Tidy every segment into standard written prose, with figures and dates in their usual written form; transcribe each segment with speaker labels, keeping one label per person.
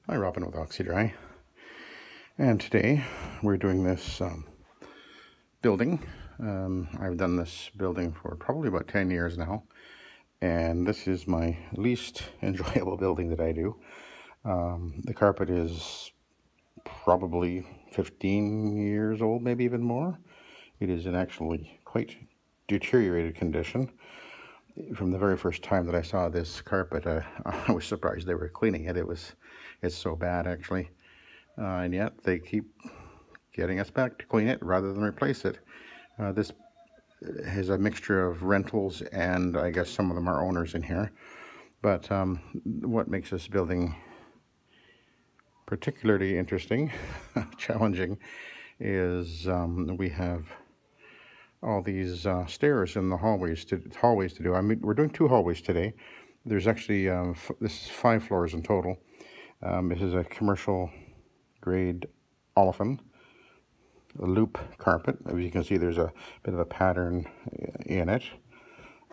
Speaker 1: Hi, Robin with Oxy-Dry, and today we're doing this building. I've done this building for probably about 10 years now, and this is my least enjoyable building that I do. The carpet is probably 15 years old, maybe even more. It is in actually quite deteriorated condition. From the very first time that I saw this carpet, I was surprised they were cleaning it. It's so bad, actually. And yet they keep getting us back to clean it rather than replace it. This is a mixture of rentals, and I guess some of them are owners in here. But what makes this building particularly interesting, challenging, is we have all these stairs in the hallways to do. I mean, we're doing 2 hallways today. There's actually this is 5 floors in total. This is a commercial grade olefin, a loop carpet. As you can see, there's a bit of a pattern in it,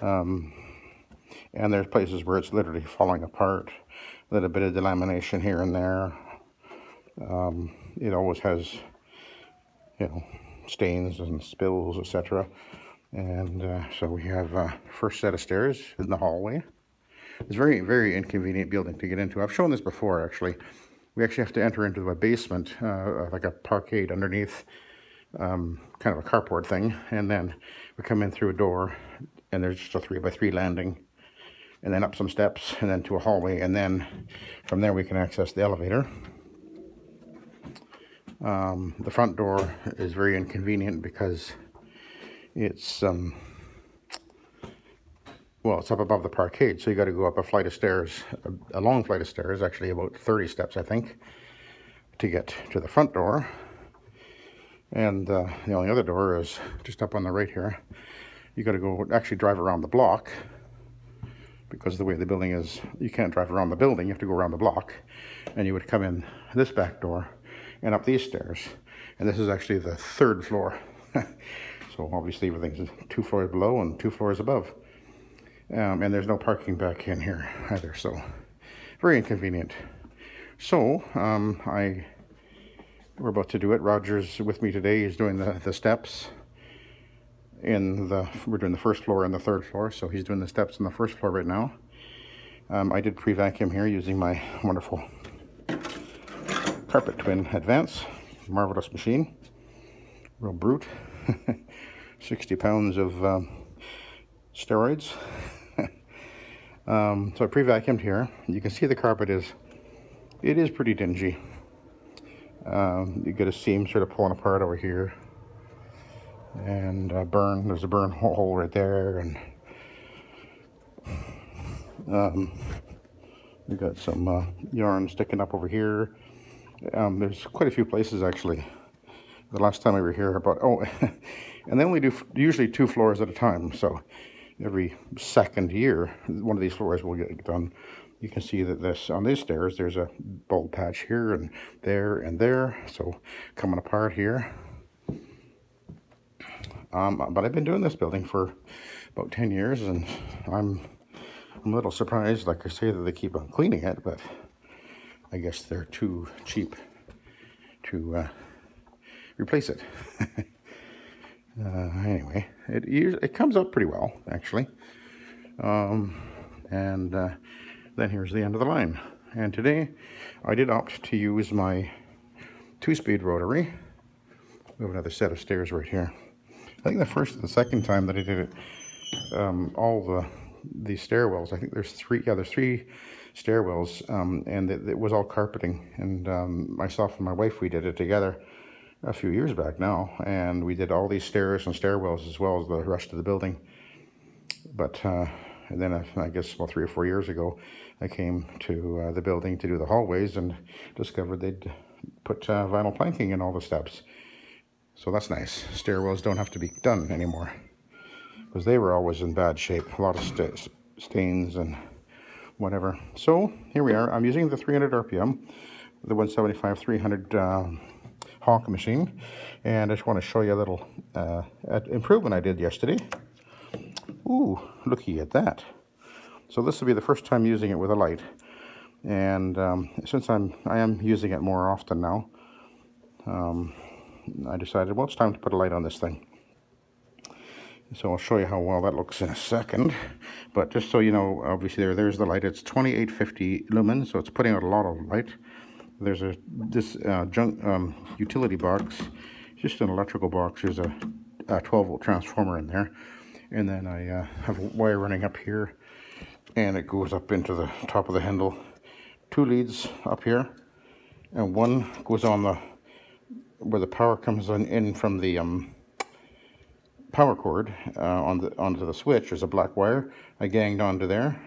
Speaker 1: and there's places where it's literally falling apart. A little bit of delamination here and there. It always has, stains and spills, etc. And so we have first set of stairs in the hallway. It's a very, very inconvenient building to get into. I've shown this before, actually. We actually have to enter into a basement, like a parkade underneath, kind of a carport thing, and then we come in through a door, and there's just a 3x3 landing, and then up some steps, and then to a hallway, and then from there we can access the elevator. The front door is very inconvenient because it's well, it's up above the parkade, so you got to go up a flight of stairs, a long flight of stairs, actually about 30 steps, I think, to get to the front door. And the only other door is just up on the right here. You got to go actually drive around the block, because the way the building is, you can't drive around the building, you have to go around the block. And you would come in this back door and up these stairs. And this is actually the 3rd floor. So obviously everything's 2 floors below and 2 floors above. And there's no parking back in here either, so very inconvenient. So we're about to do it. Roger's with me today. He's doing the steps we're doing the 1st floor and the 3rd floor, so he's doing the steps on the 1st floor right now. I did pre-vacuum here using my wonderful Carpet Twin Advance, marvelous machine, real brute. 60 pounds of steroids. So I pre-vacuumed here. You can see the carpet is pretty dingy. You get a seam sort of pulling apart over here, and there's a burn hole right there, and we got some yarn sticking up over here. There's quite a few places, actually. The last time we were here, and they only do usually 2 floors at a time, so every 2nd year one of these floors will get done. You can see that on these stairs there's a bulb patch here and there, so coming apart here. But I've been doing this building for about 10 years, and I'm a little surprised, like I say, that they keep on cleaning it, but I guess they're too cheap to replace it. Anyway, it comes out pretty well, actually. And then here's the end of the line. And today I did opt to use my 2-speed rotary. We have another set of stairs right here. I think the first and the second time that I did it, all the stairwells, I think there's 3 stairwells, and it was all carpeting. And myself and my wife, we did it together a few years back now, and we did all these stairs and stairwells as well as the rest of the building. But and then I guess about 3 or 4 years ago, I came to the building to do the hallways and discovered they'd put vinyl planking in all the steps. So that's nice. Stairwells don't have to be done anymore, because they were always in bad shape. A lot of stains and whatever. So here we are. I'm using the 300 RPM, the 175-300 Hawk machine, and I just want to show you a little improvement I did yesterday. Ooh, looky at that. So this will be the first time using it with a light. And since I am using it more often now, I decided, well, it's time to put a light on this thing. So I'll show you how well that looks in a second. But just so you know, obviously there's the light. It's 2850 lumens, so it's putting out a lot of light. There's this utility box, just an electrical box. There's a 12-volt transformer in there. And then I have a wire running up here, and it goes up into the top of the handle. 2 leads up here, and one goes on the where the power comes in from the power cord onto the switch. There's a black wire I ganged onto there,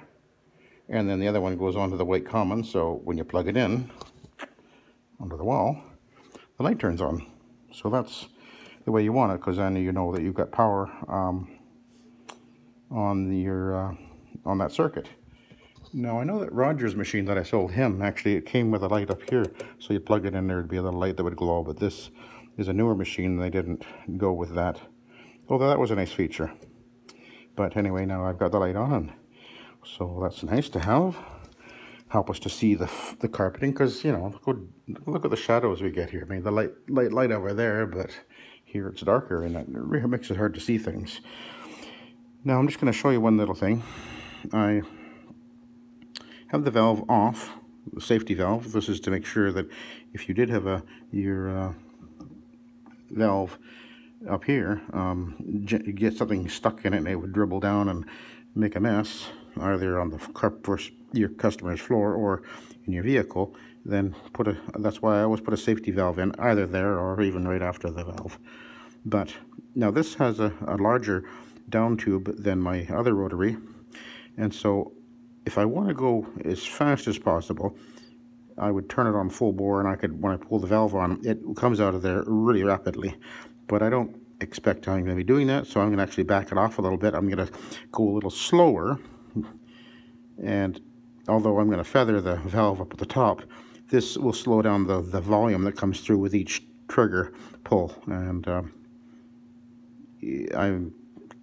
Speaker 1: and then the other one goes onto the white common. So when you plug it in onto the wall, the light turns on. So that's the way you want it, because then you know that you've got power on that circuit. Now I know that Roger's machine that I sold him, actually it came with a light up here, so you plug it in, there would be a little light that would glow. But this is a newer machine, and they didn't go with that, although that was a nice feature. But anyway, now I've got the light on, so that's nice to have. Help us to see the carpeting, because you know, look at the shadows we get here. I mean, the light over there, but here it's darker, and it really makes it hard to see things. Now I'm just going to show you one little thing. I have the valve off, the safety valve. This is to make sure that if you did have your valve up here, get something stuck in it and it would dribble down and make a mess, either on your customer's floor or in your vehicle, then that's why I always put a safety valve in, either there or even right after the valve. But now this has a larger down tube than my other rotary, and so if I want to go as fast as possible, I would turn it on full bore, and when I pull the valve on, it comes out of there really rapidly. But I don't expect I'm going to be doing that, so I'm going to actually back it off a little bit. I'm going to go a little slower, and although I'm going to feather the valve up at the top, this will slow down the volume that comes through with each trigger pull. And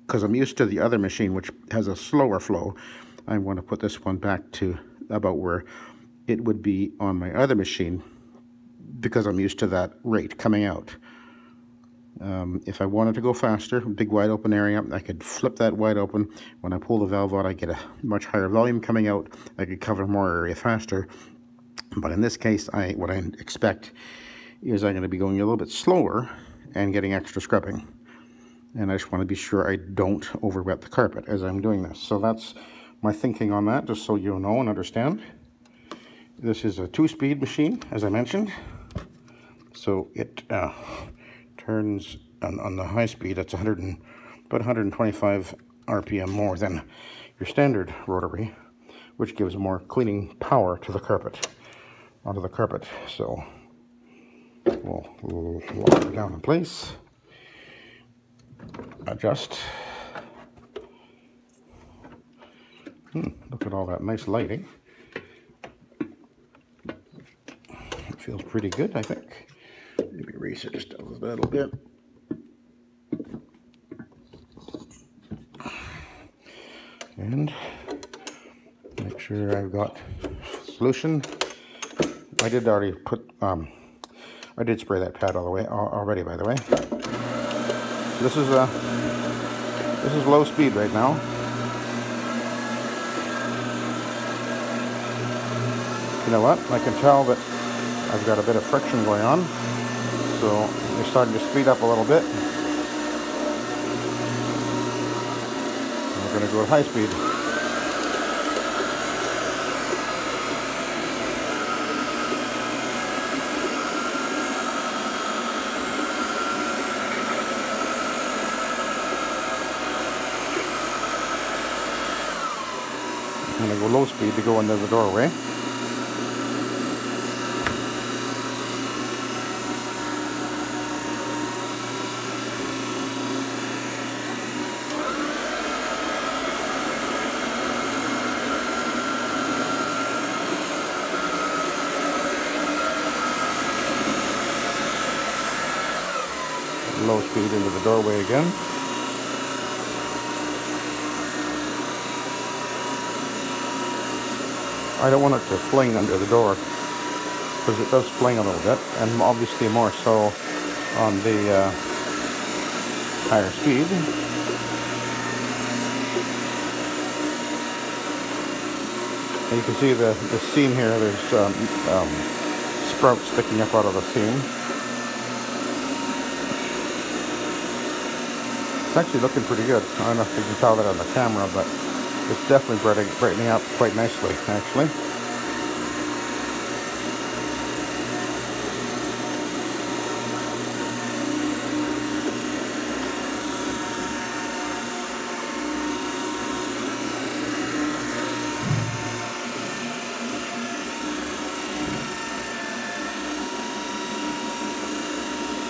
Speaker 1: because I'm used to the other machine, which has a slower flow, I want to put this one back to about where it would be on my other machine, because I'm used to that rate coming out. If I wanted to go faster, big wide open area, I could flip that wide open. When I pull the valve out, I get a much higher volume coming out. I could cover more area faster. But in this case, what I expect is I'm going to be going a little bit slower and getting extra scrubbing. And I just want to be sure I don't overwet the carpet as I'm doing this. So that's my thinking on that, just so you know and understand. This is a 2-speed machine, as I mentioned. So it turns on the high speed. That's about 125 RPM more than your standard rotary, which gives more cleaning power to the carpet, onto the carpet. So we'll lock it down in place, adjust. Look at all that nice lighting. It feels pretty good, I think. Maybe raise it just a little bit. And make sure I've got solution. I did already put, I did spray that pad all the way already, by the way. This is low speed right now. You know what? I can tell that I've got a bit of friction going on, so they're starting to speed up a little bit. And we're going to go at high speed. I'm going to go low speed to go into the doorway. Low speed into the doorway again. I don't want it to fling under the door, because it does fling a little bit, and obviously more so on the higher speed. And you can see the seam here. There's sprouts sticking up out of the seam. It's actually looking pretty good. I don't know if you can tell that on the camera, but it's definitely brightening up quite nicely, actually.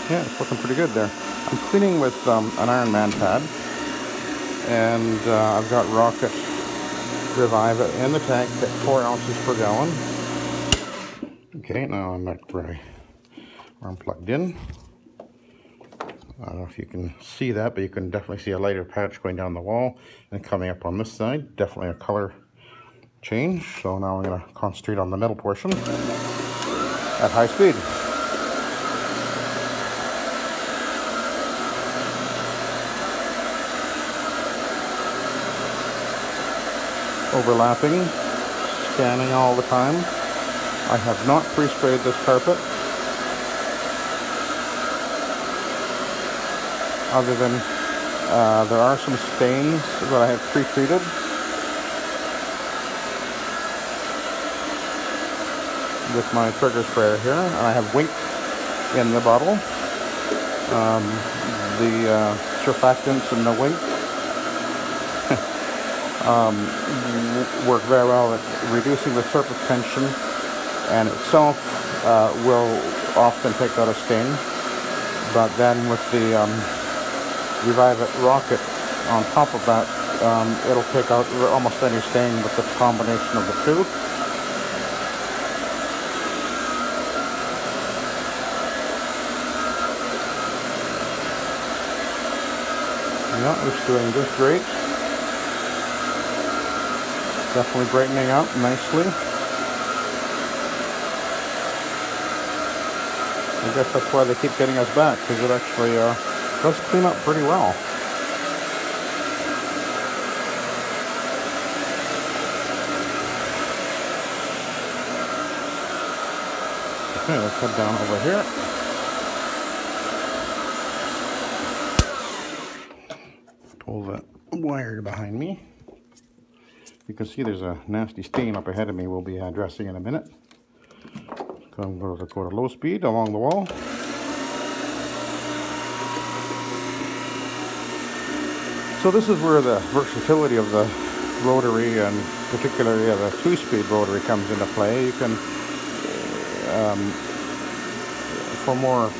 Speaker 1: Yeah, it's looking pretty good there. I'm cleaning with an Ironman pad, and I've got Rocket Revive in the tank at 4 ounces per gallon. Okay, now I'm back where I'm plugged in. I don't know if you can see that, but you can definitely see a lighter patch going down the wall and coming up on this side. Definitely a color change. So now I'm going to concentrate on the middle portion at high speed. Overlapping, scanning all the time. I have not pre-sprayed this carpet, other than there are some stains that I have pre-treated. With my trigger sprayer here, and I have Wink in the bottle. The surfactants in the Wink work very well at reducing the surface tension, and itself will often take out a stain. But then with the Revive It Rocket on top of that, it'll take out almost any stain with the combination of the two. Yeah, it's doing just great. Definitely brightening up nicely. I guess that's why they keep getting us back, because it actually does clean up pretty well. Okay, let's head down over here. Pull the wire behind me. You can see there's a nasty stain up ahead of me we'll be addressing in a minute. So I'm going to go to low speed along the wall. So this is where the versatility of the rotary, and particularly the 2-speed rotary, comes into play. You can, for more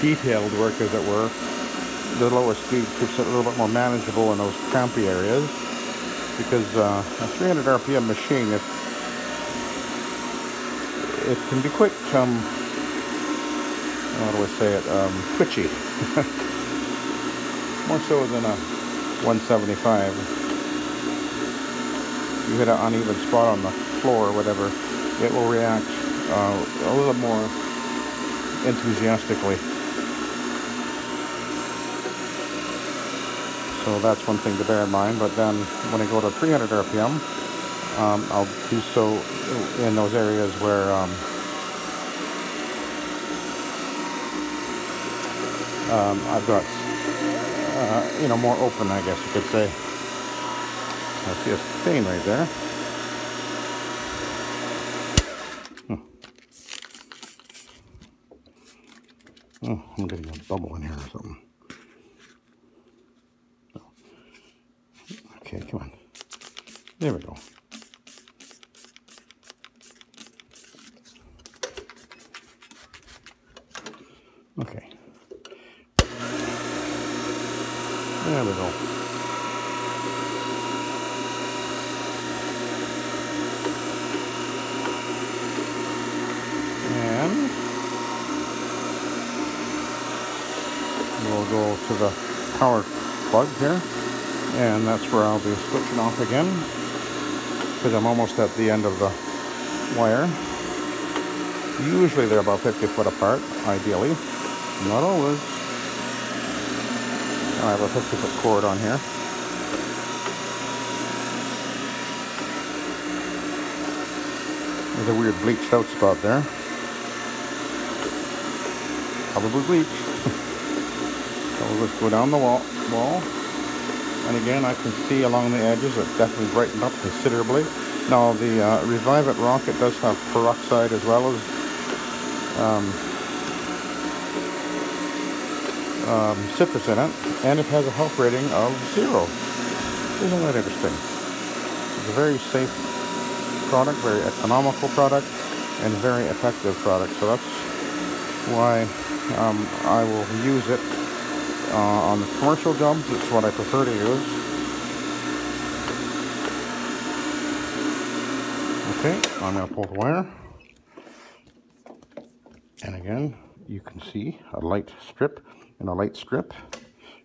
Speaker 1: detailed work as it were, the lower speed keeps it a little bit more manageable in those crampy areas. Because a 300 RPM machine, it can be quite, how do I say it, twitchy. More so than a 175. You hit an uneven spot on the floor or whatever, it will react a little more enthusiastically. So that's one thing to bear in mind. But then when I go to 300 RPM, I'll do so in those areas where I've got, you know, more open, I guess you could say. I see a stain right there. Oh, I'm getting a bubble in here or something. Okay, come on. There we go. Okay. There we go. And we'll go to the power plug here. And that's where I'll be switching off again, because I'm almost at the end of the wire. Usually they're about 50 foot apart, ideally. Not always. I have a 50 foot cord on here. There's a weird bleached out spot there. Probably bleach. So we'll just go down the wall. And again, I can see along the edges it's definitely brightened up considerably. Now the Revive It rocket does have peroxide as well as citrus in it, and it has a health rating of 0. Isn't that interesting? It's a very safe product, very economical product, and very effective product. So that's why I will use it on the commercial jobs. It's what I prefer to use. Okay, I'm going to pull the wire. And again, you can see a light strip and a light strip,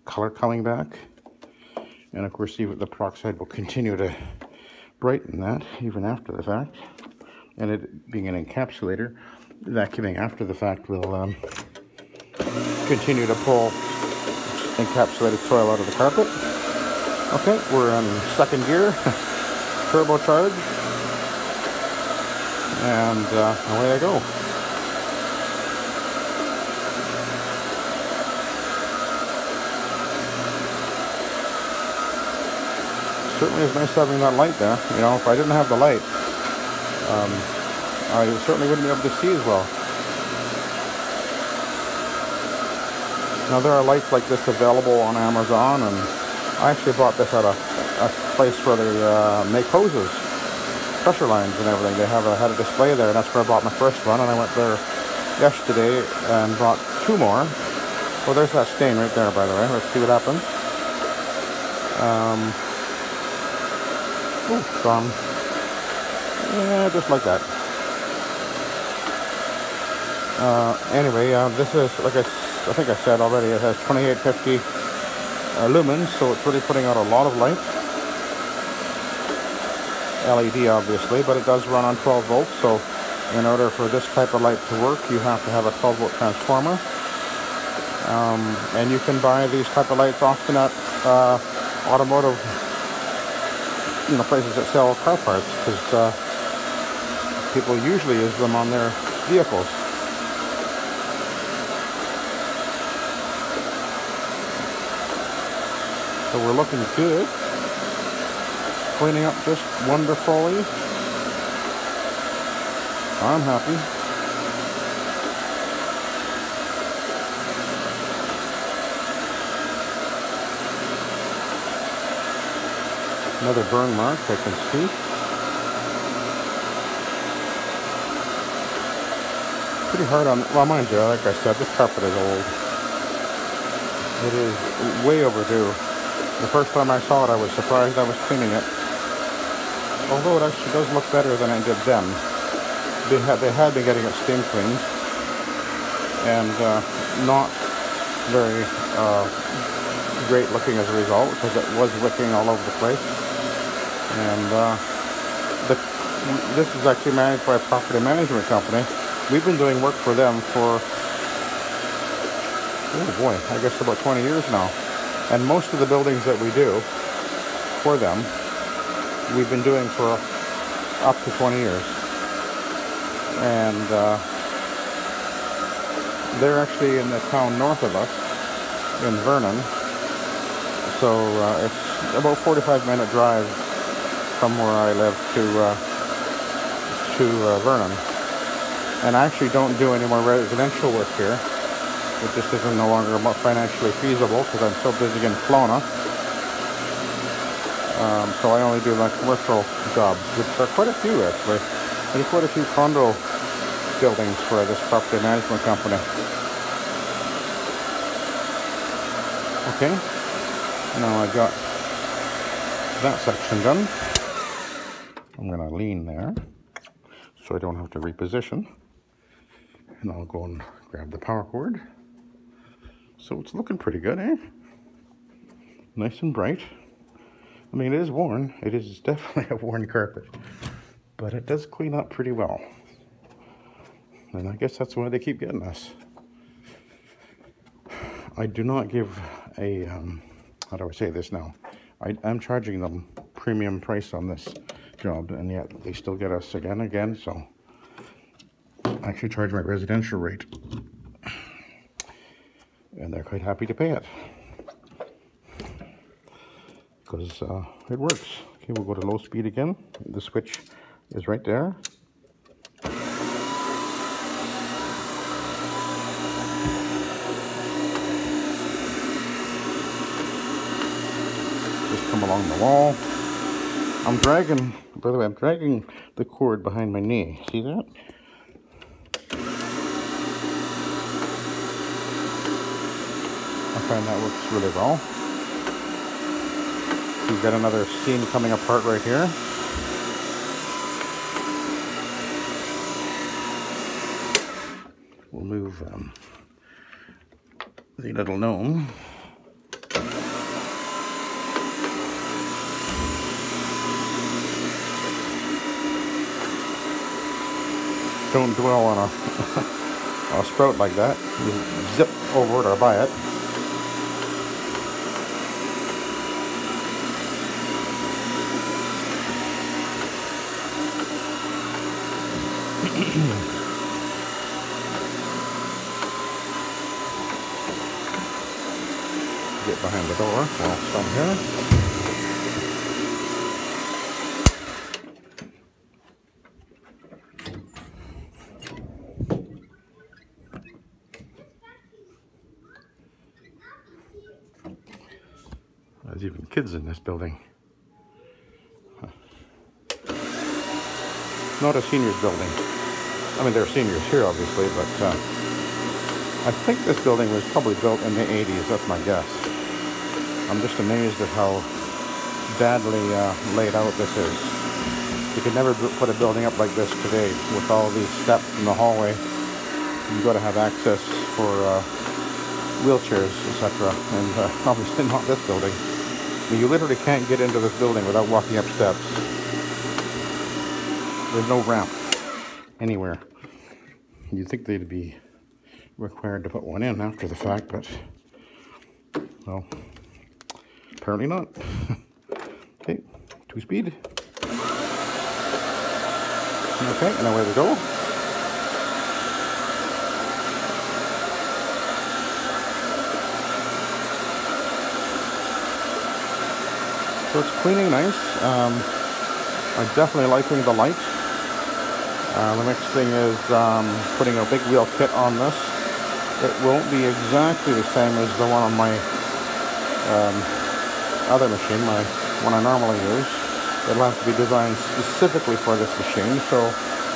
Speaker 1: color coming back. And of course, the peroxide will continue to brighten that even after the fact. And it being an encapsulator, vacuuming after the fact will continue to pull encapsulated soil out of the carpet. Okay, we're in second gear, turbocharge, and away I go. Certainly is nice having that light there. You know, if I didn't have the light, I certainly wouldn't be able to see as well. Now there are lights like this available on Amazon, and I actually bought this at a place where they make hoses, pressure lines and everything. They had a display there, and that's where I bought my first one, and I went there yesterday and bought 2 more. Well, there's that stain right there, by the way. Let's see what happens. Oh, gone. Yeah, just like that. Anyway, this is, like I think I said already, it has 2850 lumens, so it's really putting out a lot of light. LED, obviously, but it does run on 12 volts, so in order for this type of light to work, you have to have a 12 volt transformer. And you can buy these type of lights often at automotive, places that sell car parts, because people usually use them on their vehicles. So we're looking good. Cleaning up just wonderfully. I'm happy. Another burn mark I can see. Pretty hard on, well, mind you, like I said, this carpet is old. It is way overdue. The first time I saw it, I was surprised I was cleaning it. Although it actually does look better than it did then. They had been getting it steam cleaned, and not very great looking as a result, because it was wicking all over the place. And this is actually managed by a property management company. We've been doing work for them for, oh boy, I guess about 20 years now. And most of the buildings that we do for them, we've been doing for up to 20 years. And they're actually in the town north of us, in Vernon. So it's about 45-minute drive from where I live to Vernon. And I actually don't do any more residential work here. It just isn't no longer financially feasible because I'm so busy in Kelowna. So I only do my commercial jobs, which are quite a few actually. There's quite a few condo buildings for this property management company. Okay, now I got that section done. I'm going to lean there so I don't have to reposition. And I'll go and grab the power cord. So it's looking pretty good, eh? Nice and bright. I mean, it is worn. It is definitely a worn carpet. but it does clean up pretty well. And I guess that's why they keep getting us. I do not give a, how do I say this now? I'm charging them premium price on this job, and yet they still get us again, so I actually charge my residential rate. And they're quite happy to pay it. Because it works. Okay, we'll go to low speed again. The switch is right there. Just come along the wall. I'm dragging, by the way, I'm dragging the cord behind my knee. See that? I find that works really well. We've got another seam coming apart right here. We'll move the little gnome. Don't dwell on a sprout like that. You zip over it or by it. Get behind the door while I'm here. There's even kids in this building. Not a seniors building. I mean, there are seniors here, obviously, but I think this building was probably built in the 80s. That's my guess. I'm just amazed at how badly laid out this is. You could never put a building up like this today with all these steps in the hallway. You've got to have access for wheelchairs, etc. And obviously not this building. I mean, you literally can't get into this building without walking up steps. There's no ramp anywhere. You'd think they'd be required to put one in after the fact, but, well, apparently not. Okay, 2-speed. Okay, and away we go. So it's cleaning nice. I'm definitely liking the light. The next thing is putting a big wheel kit on this. It won't be exactly the same as the one on my other machine, my one I normally use. It'll have to be designed specifically for this machine, so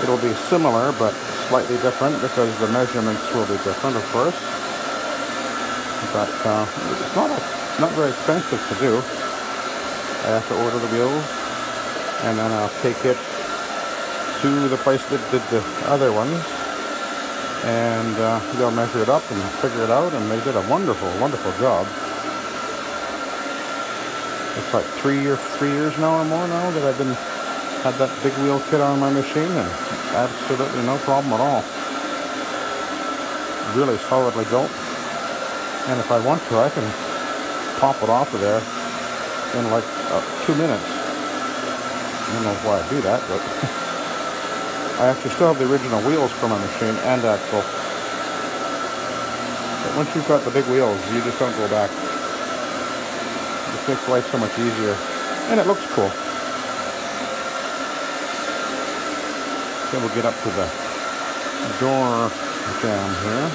Speaker 1: it'll be similar but slightly different because the measurements will be different, of course. But it's not very expensive to do. I have to order the wheels, and then I'll take it to the place that did the other ones, and they'll measure it up and figure it out, and they did a wonderful, wonderful job. It's like 3 years now or more now that I've had that big wheel kit on my machine, and absolutely no problem at all. Really solidly built, and if I want to, I can pop it off of there in like 2 minutes. I don't know why I do that, but I actually still have the original wheels for my machine and axle. But once you've got the big wheels, you just don't go back. It makes life so much easier, and it looks cool. Then we'll get up to the door jam here.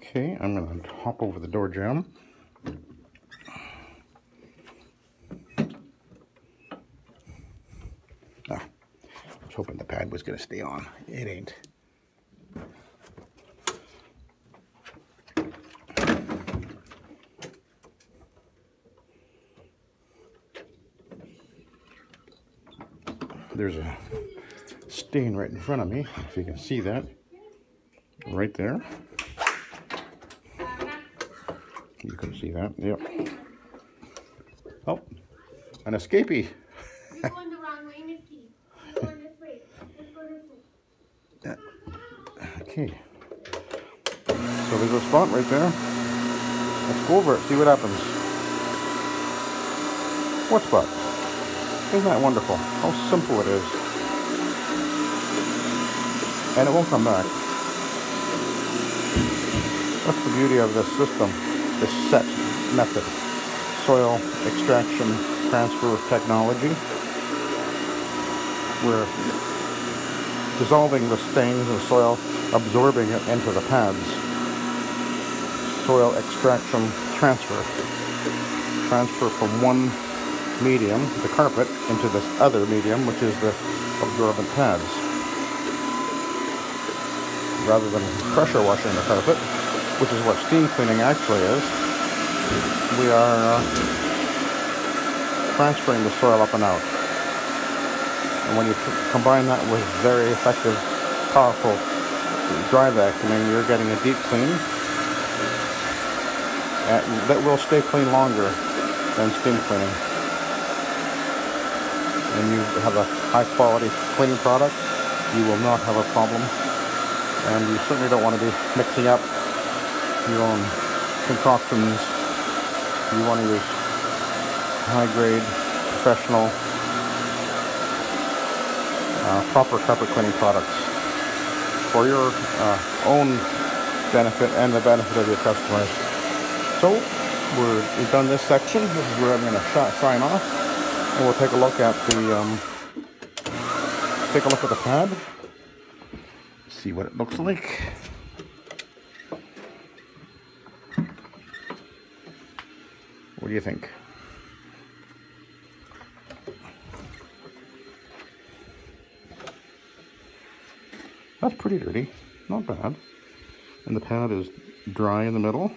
Speaker 1: Okay, I'm going to hop over the door jamb. I was hoping the pad was going to stay on. It ain't. There's a stain right in front of me, if you can see that. Right there. You can see that. Yep. Oh, an escapee.
Speaker 2: You're going the wrong way, Missy. You're going this way. Let's go this way.
Speaker 1: Okay. So there's a spot right there. Let's go over it, see what happens. What spot? Isn't that wonderful? How simple it is. And it won't come back. That's the beauty of this system, this SETT method. Soil extraction transfer technology. We're dissolving the stains of soil, absorbing it into the pads. Soil extraction transfer. Transfer from one medium, the carpet, into this other medium, which is the absorbent pads. Rather than pressure washing the carpet, which is what steam cleaning actually is, we are transferring the soil up and out. And when you combine that with very effective, powerful dry vacuuming, you're getting a deep clean that will stay clean longer than steam cleaning. And you have a high quality cleaning product, you will not have a problem. And you certainly don't want to be mixing up your own concoctions. You want to use high-grade, professional, proper carpet cleaning products for your own benefit and the benefit of your customers. So we've done this section. This is where I'm going to sign off, and we'll take a look at the pad. See what it looks like. What do you think? That's pretty dirty, not bad. And the pad is dry in the middle.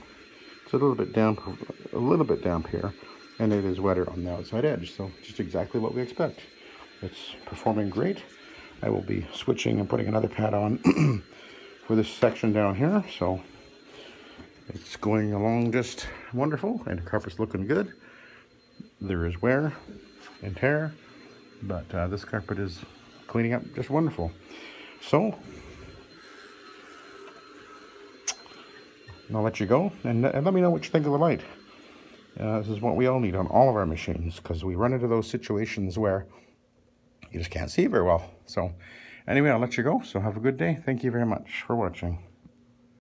Speaker 1: It's a little bit damp here, and it is wetter on the outside edge. So just exactly what we expect. It's performing great. I will be switching and putting another pad on for this section down here. So it's going along just wonderful, and the carpet's looking good. There is wear and tear, but this carpet is cleaning up just wonderful. So I'll let you go, and let me know what you think of the light. This is what we all need on all of our machines, because we run into those situations where you just can't see very well. So anyway, I'll let you go. So have a good day. Thank you very much for watching.